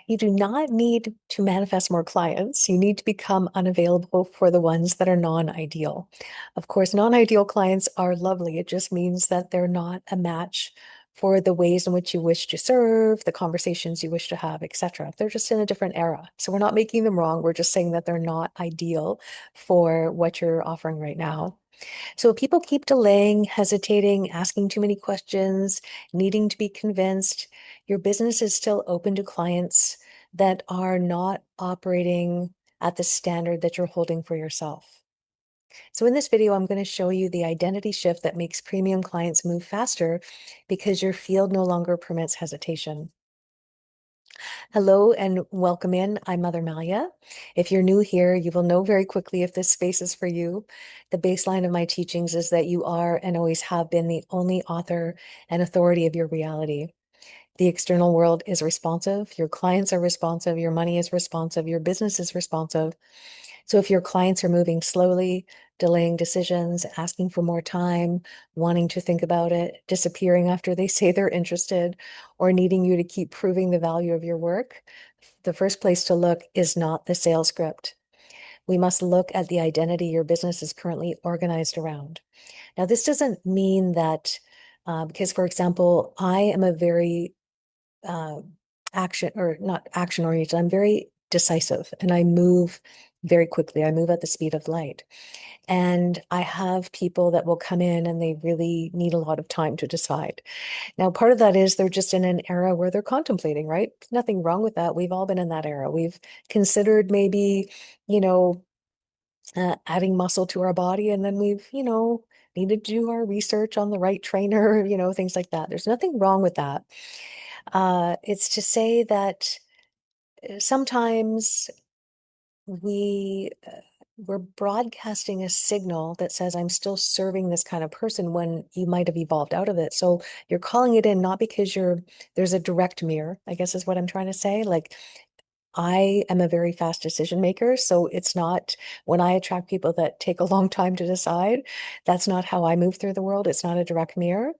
You do not need to manifest more clients. You need to become unavailable for the ones that are non-ideal. Of course, non-ideal clients are lovely. It just means that they're not a match for the ways in which you wish to serve, the conversations you wish to have, etc. They're just in a different era. So we're not making them wrong. We're just saying that they're not ideal for what you're offering right now. So if people keep delaying, hesitating, asking too many questions, needing to be convinced, your business is still open to clients that are not operating at the standard that you're holding for yourself. So in this video, I'm going to show you the identity shift that makes premium clients move faster because your field no longer permits hesitation. Hello and welcome in. I'm Mother Malia. If you're new here, you will know very quickly if this space is for you. The baseline of my teachings is that you are and always have been the only author and authority of your reality. The external world is responsive, your clients are responsive, your money is responsive, your business is responsive. So if your clients are moving slowly, delaying decisions, asking for more time, wanting to think about it, disappearing after they say they're interested, or needing you to keep proving the value of your work, the first place to look is not the sales script. We must look at the identity your business is currently organized around. Now, this doesn't mean that, because, for example, I am a very uh, action or not action oriented. I'm very decisive and I move very quickly. I move at the speed of light. And I have people that will come in and they really need a lot of time to decide. Now, part of that is they're just in an era where they're contemplating, right? Nothing wrong with that. We've all been in that era. We've considered maybe, you know, adding muscle to our body, and then we've, needed to do our research on the right trainer, things like that. There's nothing wrong with that. It's to say that sometimes we're broadcasting a signal that says I'm still serving this kind of person when you might have evolved out of it. So you're calling it in not because there's a direct mirror, I guess is what I'm trying to say. Like I am a very fast decision maker, so it's not when I attract people that take a long time to decide, that's not how I move through the world. It's not a direct mirror,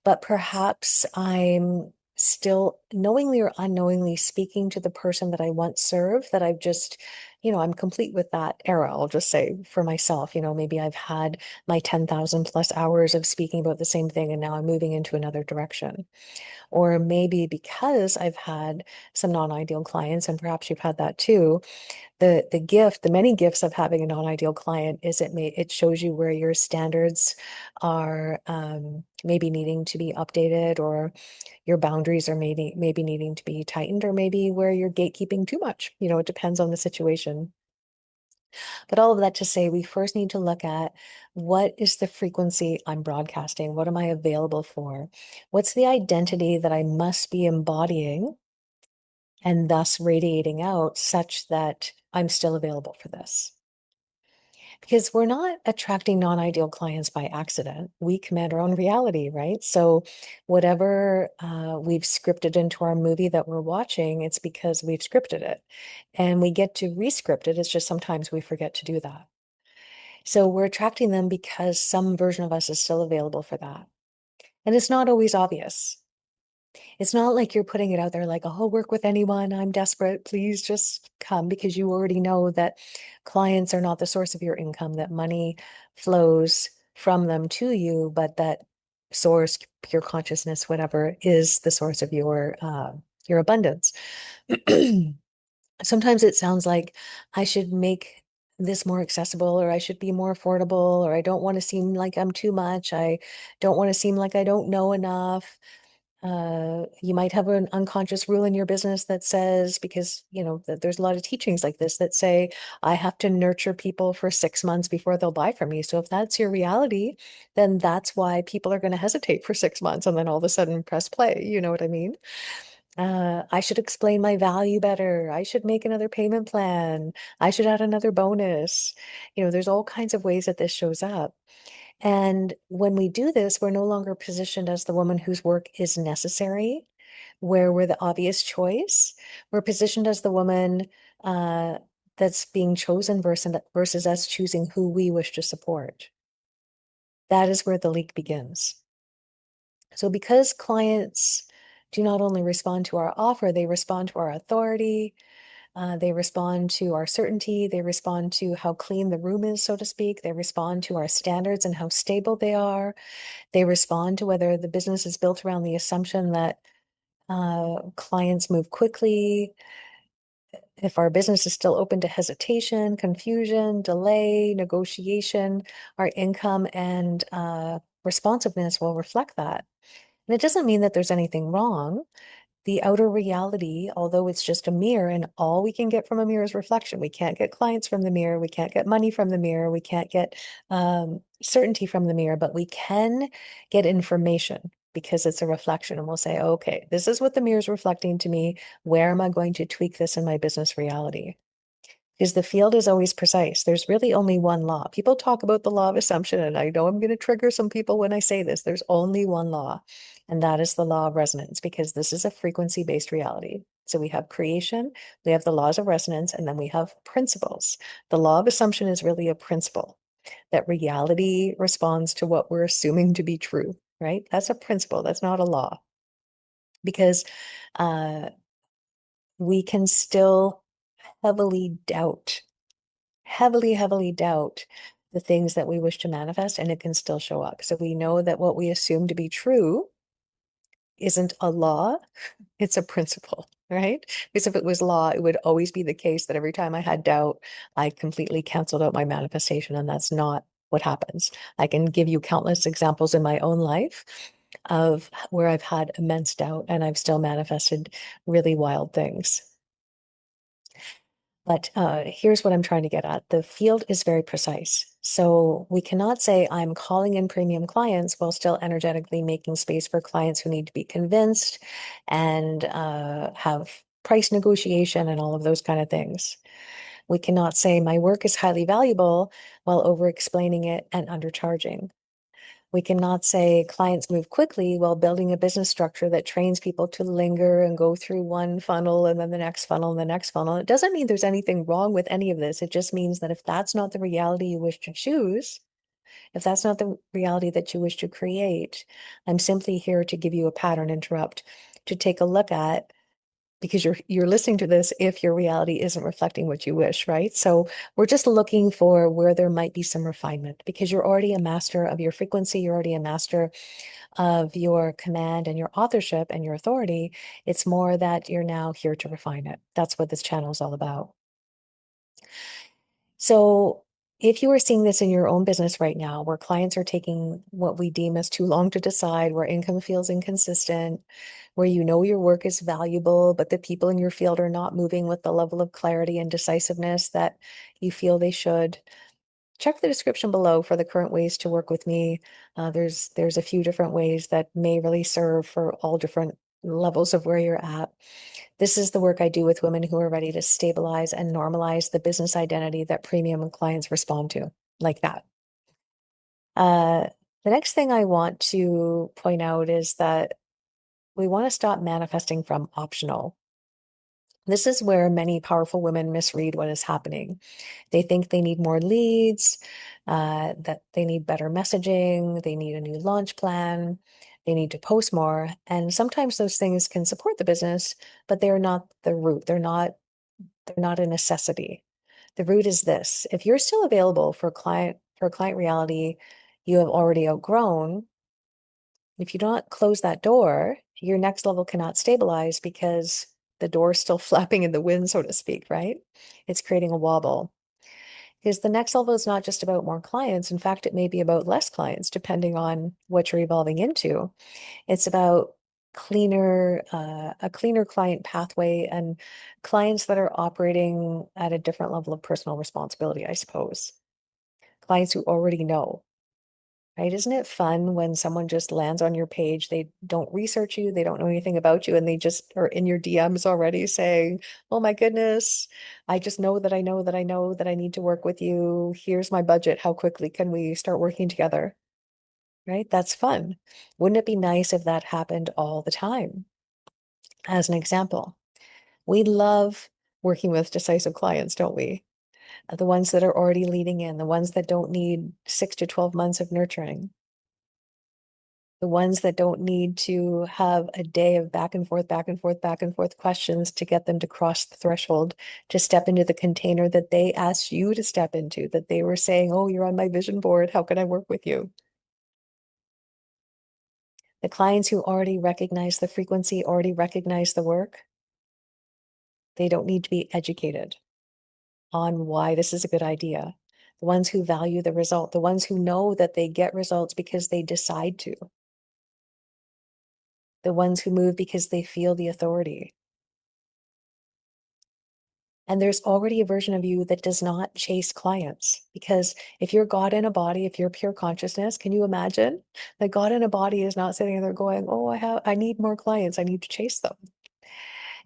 but perhaps I'm still knowingly or unknowingly speaking to the person that I once served that I've just, I'm complete with that era. I'll just say for myself, maybe I've had my 10,000 plus hours of speaking about the same thing and now I'm moving into another direction. Or maybe because I've had some non-ideal clients, and perhaps you've had that too, the many gifts of having a non-ideal client is it shows you where your standards are maybe needing to be updated, or your boundaries are maybe needing to be tightened, or maybe where you're gatekeeping too much. It depends on the situation. But all of that to say, we first need to look at what is the frequency I'm broadcasting? What am I available for? What's the identity that I must be embodying and thus radiating out such that I'm still available for this? Because we're not attracting non-ideal clients by accident. We command our own reality, right? So whatever we've scripted into our movie that we're watching, it's because we've scripted it. And we get to re-script it. It's just sometimes we forget to do that. So we're attracting them because some version of us is still available for that. And it's not always obvious. It's not like you're putting it out there like, oh, I'll work with anyone. I'm desperate. Please just come, because you already know that clients are not the source of your income, that money flows from them to you, but that source, pure consciousness, whatever, is the source of your abundance. Sometimes it sounds like I should make this more accessible, or I should be more affordable, or I don't want to seem like I'm too much. I don't want to seem like I don't know enough. You might have an unconscious rule in your business that says, because that there's a lot of teachings like this that say, I have to nurture people for 6 months before they'll buy from me. So if that's your reality, then that's why people are going to hesitate for 6 months and then all of a sudden press play. You know what I mean? I should explain my value better. I should make another payment plan. I should add another bonus. There's all kinds of ways that this shows up. And when we do this, we're no longer positioned as the woman whose work is necessary, where we're the obvious choice. We're positioned as the woman uh, that's being chosen versus us choosing who we wish to support. That is where the leak begins. So because clients do not only respond to our offer, they respond to our authority. They respond to our certainty. They respond to how clean the room is, so to speak. They respond to our standards and how stable they are. They respond to whether the business is built around the assumption that clients move quickly. If our business is still open to hesitation, confusion, delay, negotiation, our income and responsiveness will reflect that. And it doesn't mean that there's anything wrong. The outer reality, although it's just a mirror, and all we can get from a mirror is reflection. We can't get clients from the mirror. We can't get money from the mirror. We can't get certainty from the mirror, but we can get information because it's a reflection. And we'll say, okay, this is what the mirror is reflecting to me. Where am I going to tweak this in my business reality? Because the field is always precise. There's really only one law. People talk about the law of assumption, and I know I'm going to trigger some people when I say this. There's only one law, and that is the law of resonance, because this is a frequency-based reality. So we have creation, we have the laws of resonance, and then we have principles. The law of assumption is really a principle that reality responds to what we're assuming to be true, right? That's a principle. That's not a law, because uh, we can still heavily doubt heavily doubt the things that we wish to manifest, and it can still show up. So we know that what we assume to be true isn't a law, it's a principle, right? Because if it was law, it would always be the case that every time I had doubt, I completely canceled out my manifestation, and that's not what happens. I can give you countless examples in my own life of where I've had immense doubt and I've still manifested really wild things. But here's what I'm trying to get at. The field is very precise. So we cannot say I'm calling in premium clients while still energetically making space for clients who need to be convinced and have price negotiation and all of those kind of things. We cannot say my work is highly valuable while over explaining it and undercharging. We cannot say clients move quickly while building a business structure that trains people to linger and go through one funnel and then the next funnel and the next funnel. It doesn't mean there's anything wrong with any of this. It just means that if that's not the reality you wish to choose, if that's not the reality that you wish to create, I'm simply here to give you a pattern interrupt to take a look at, because you're listening to this if your reality isn't reflecting what you wish, right? So we're just looking for where there might be some refinement, because you're already a master of your frequency, you're already a master of your command and your authorship and your authority. It's more that you're now here to refine it. That's what this channel is all about. So if you are seeing this in your own business right now, where clients are taking what we deem as too long to decide, where income feels inconsistent, where you know your work is valuable, but the people in your field are not moving with the level of clarity and decisiveness that you feel they should, check the description below for the current ways to work with me. There's a few different ways that may really serve for all different levels of where you're at. This is the work I do with women who are ready to stabilize and normalize the business identity that premium clients respond to, like that. Uh, the next thing I want to point out is that we want to stop manifesting from optional. This is where many powerful women misread what is happening. They think they need more leads, that they need better messaging, they need a new launch plan, they need to post more. And sometimes those things can support the business, but they're not the root. They're not a necessity. The root is this. If you're still available for client reality you have already outgrown, if you don't close that door, your next level cannot stabilize because the door is still flapping in the wind, so to speak, right? It's creating a wobble. Because the next level is not just about more clients. In fact, it may be about less clients, depending on what you're evolving into. It's about a cleaner client pathway and clients that are operating at a different level of personal responsibility, I suppose. Clients who already know. Right? Isn't it fun when someone just lands on your page? They don't research you, they don't know anything about you, and they just are in your DMs already saying, oh my goodness, I just know that I know that I know that I need to work with you. Here's my budget. How quickly can we start working together? Right? That's fun. Wouldn't it be nice if that happened all the time? As an example, we love working with decisive clients, don't we? The ones that are already leading in, the ones that don't need 6 to 12 months of nurturing. The ones that don't need to have a day of back and forth, back and forth, back and forth questions to get them to cross the threshold, to step into the container that they asked you to step into, that they were saying, oh, you're on my vision board. How can I work with you? The clients who already recognize the frequency, already recognize the work, they don't need to be educated on why this is a good idea. The ones who value the result, the ones who know that they get results because they decide to, the ones who move because they feel the authority. And there's already a version of you that does not chase clients. Because if you're God in a body, if you're pure consciousness, can you imagine that God in a body is not sitting there going, oh, I need more clients. I need to chase them.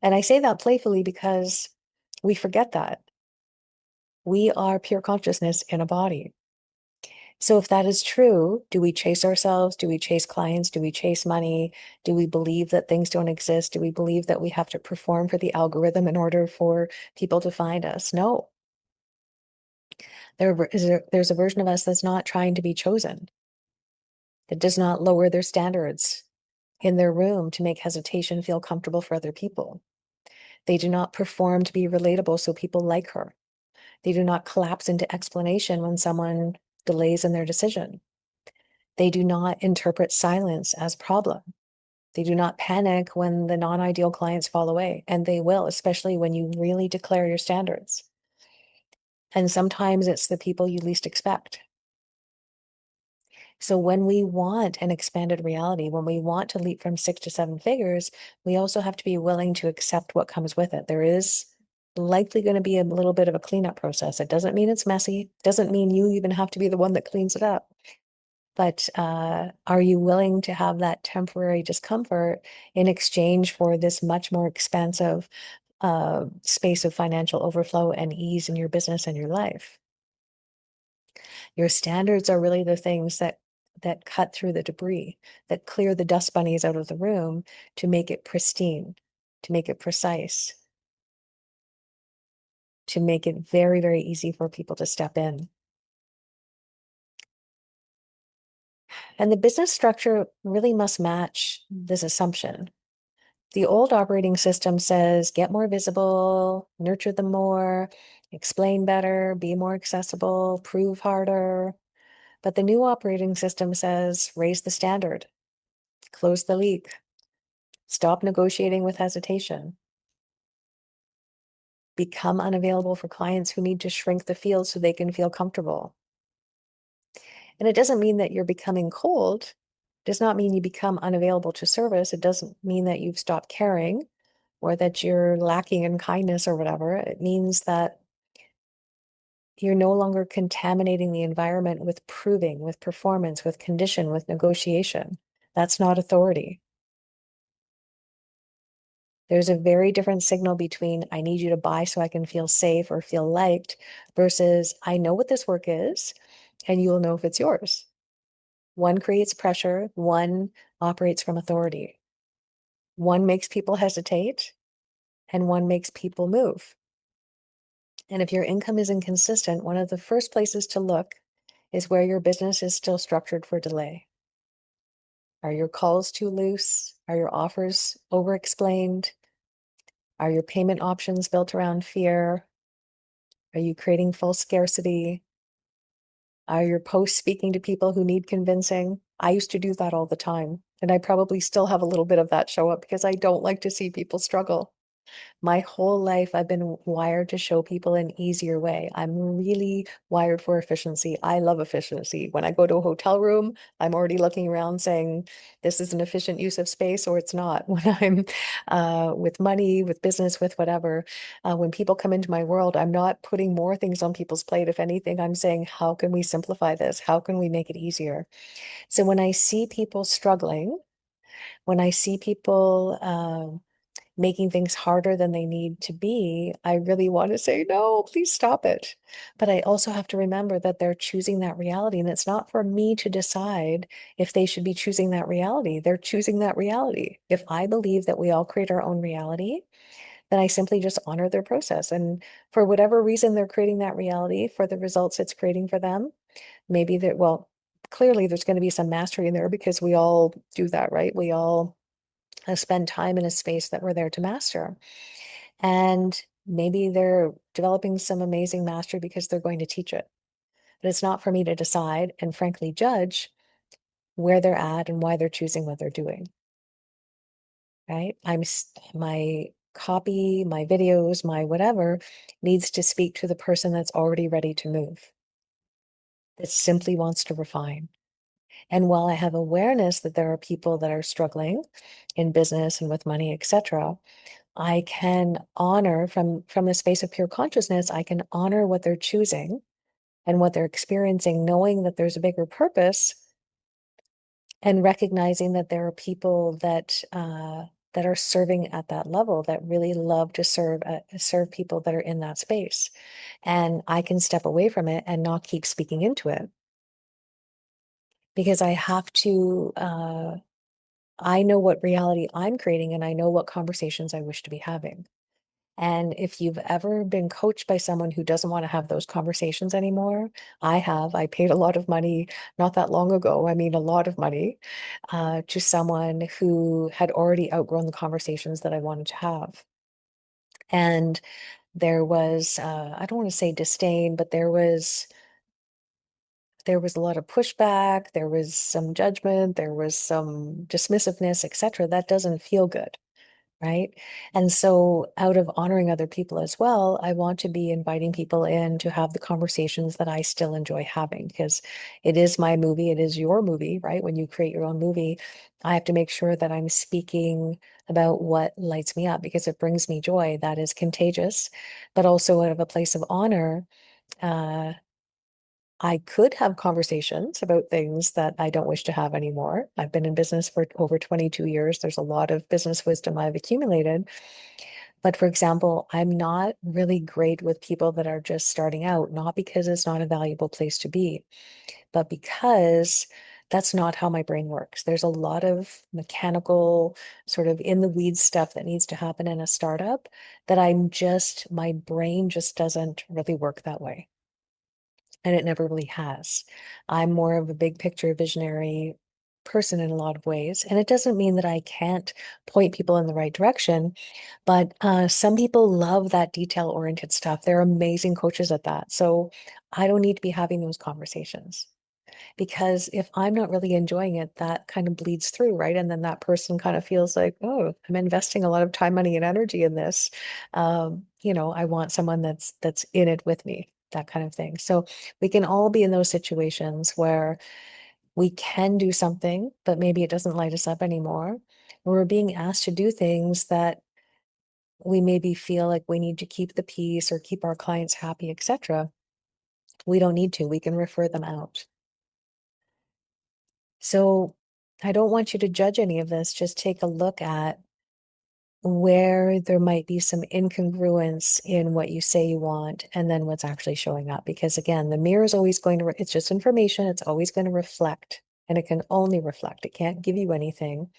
And I say that playfully because we forget that we are pure consciousness in a body. So if that is true, do we chase ourselves? Do we chase clients? Do we chase money? Do we believe that things don't exist? Do we believe that we have to perform for the algorithm in order for people to find us? No. There's a version of us that's not trying to be chosen, that does not lower their standards in their room to make hesitation feel comfortable for other people. They do not perform to be relatable so people like her. They do not collapse into explanation when someone delays in their decision. They do not interpret silence as problem. They do not panic when the non-ideal clients fall away, and they will, especially when you really declare your standards. And sometimes it's the people you least expect. So when we want an expanded reality, when we want to leap from 6 to 7 figures, we also have to be willing to accept what comes with it. There is likely going to be a little bit of a cleanup process. It doesn't mean it's messy. Doesn't mean you even have to be the one that cleans it up. But are you willing to have that temporary discomfort in exchange for this much more expansive space of financial overflow and ease in your business and your life? Your standards are really the things that cut through the debris, that clear the dust bunnies out of the room to make it pristine, to make it precise, to make it very, very easy for people to step in. And the business structure really must match this assumption. The old operating system says get more visible, nurture them more, explain better, be more accessible, prove harder. But the new operating system says raise the standard, close the leak, stop negotiating with hesitation, become unavailable for clients who need to shrink the field so they can feel comfortable. And it doesn't mean that you're becoming cold. It does not mean you become unavailable to service. It doesn't mean that you've stopped caring or that you're lacking in kindness or whatever. It means that you're no longer contaminating the environment with proving, with performance, with condition, with negotiation. That's not authority. There's a very different signal between I need you to buy so I can feel safe or feel liked versus I know what this work is and you'll know if it's yours. One creates pressure, one operates from authority. One makes people hesitate and one makes people move. And if your income is inconsistent, one of the first places to look is where your business is still structured for delay. Are your calls too loose? Are your offers over-explained? Are your payment options built around fear? Are you creating false scarcity? Are your posts speaking to people who need convincing? I used to do that all the time. And I probably still have a little bit of that show up because I don't like to see people struggle. My whole life, I've been wired to show people an easier way. I'm really wired for efficiency. I love efficiency. When I go to a hotel room, I'm already looking around saying, this is an efficient use of space or it's not. When I'm with money, with business, with whatever, when people come into my world, I'm not putting more things on people's plate. If anything, I'm saying, how can we simplify this? How can we make it easier? So when I see people struggling, when I see people making things harder than they need to be, I really want to say, no, please stop it. But I also have to remember that they're choosing that reality. And it's not for me to decide if they should be choosing that reality. They're choosing that reality. If I believe that we all create our own reality, then I simply just honor their process. And for whatever reason they're creating that reality, for the results it's creating for them, maybe they're, well, clearly there's going to be some mastery in there because we all do that, right? We all spend time in a space that we're there to master. And maybe they're developing some amazing mastery because they're going to teach it. But it's not for me to decide and frankly judge where they're at and why they're choosing what they're doing, right? My copy, my videos, my whatever needs to speak to the person that's already ready to move, that simply wants to refine. And while I have awareness that there are people that are struggling in business and with money, etc., I can honor from the space of pure consciousness, I can honor what they're choosing and what they're experiencing, knowing that there's a bigger purpose and recognizing that there are people that are serving at that level that really love to serve people that are in that space. And I can step away from it and not keep speaking into it because I have to I know what reality I'm creating and I know what conversations I wish to be having. And if you've ever been coached by someone who doesn't want to have those conversations anymore, I have. I paid a lot of money not that long ago. I mean, a lot of money to someone who had already outgrown the conversations that I wanted to have. And there was, I don't want to say disdain, but there was a lot of pushback. There was some judgment. There was some dismissiveness, etc. That doesn't feel good. Right. And so, out of honoring other people as well, I want to be inviting people in to have the conversations that I still enjoy having because it is my movie. It is your movie, right? When you create your own movie, I have to make sure that I'm speaking about what lights me up because it brings me joy. That is contagious, but also out of a place of honor. Uh, I could have conversations about things that I don't wish to have anymore. I've been in business for over 22 years. There's a lot of business wisdom I've accumulated. But for example, I'm not really great with people that are just starting out, not because it's not a valuable place to be, but because that's not how my brain works. There's a lot of mechanical, sort of in the weeds stuff that needs to happen in a startup that my brain just doesn't really work that way. And it never really has. I'm more of a big picture visionary person in a lot of ways. And it doesn't mean that I can't point people in the right direction, but some people love that detail oriented stuff. They're amazing coaches at that. So I don't need to be having those conversations because if I'm not really enjoying it, that kind of bleeds through, right? And then that person kind of feels like, oh, I'm investing a lot of time, money, and energy in this. I want someone that's in it with me, that kind of thing. So we can all be in those situations where we can do something, but maybe it doesn't light us up anymore. Or we're being asked to do things that we maybe feel like we need to keep the peace or keep our clients happy, etc. We don't need to. We can refer them out. So I don't want you to judge any of this. Just take a look at where there might be some incongruence in what you say you want and then what's actually showing up. Because again, the mirror is always going to, it's just information. It's always going to reflect and it can only reflect. It can't give you anything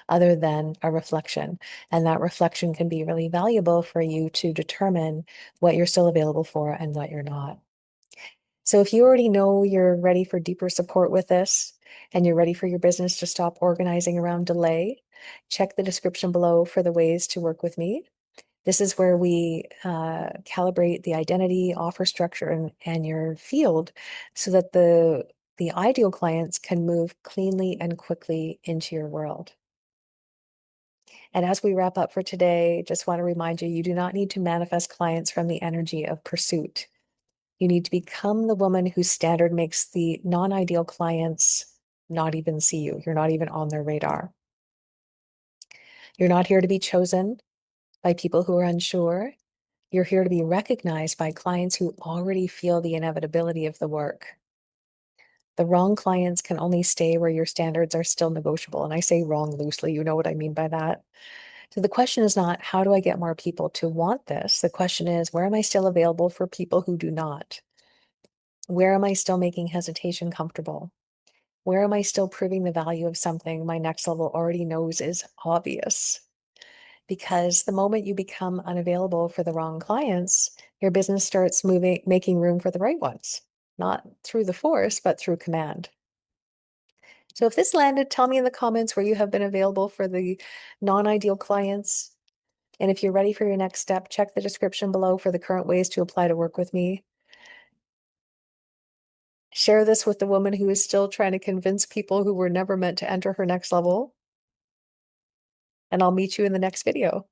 other than a reflection. And that reflection can be really valuable for you to determine what you're still available for and what you're not. So if you already know you're ready for deeper support with this and you're ready for your business to stop organizing around delay, check the description below for the ways to work with me. This is where we calibrate the identity, offer structure, and your field so that the ideal clients can move cleanly and quickly into your world. And as we wrap up for today, just want to remind you, you do not need to manifest clients from the energy of pursuit. You need to become the woman whose standard makes the non-ideal clients not even see you. You're not even on their radar. You're not here to be chosen by people who are unsure. You're here to be recognized by clients who already feel the inevitability of the work. The wrong clients can only stay where your standards are still negotiable. And I say wrong loosely, you know what I mean by that. So the question is not, how do I get more people to want this? The question is, where am I still available for people who do not? Where am I still making hesitation comfortable? Where am I still proving the value of something my next level already knows is obvious? Because the moment you become unavailable for the wrong clients, your business starts making room for the right ones, not through the force, but through command. So if this landed, tell me in the comments where you have been available for the non-ideal clients. And if you're ready for your next step, check the description below for the current ways to apply to work with me. Share this with the woman who is still trying to convince people who were never meant to enter her next level. And I'll meet you in the next video.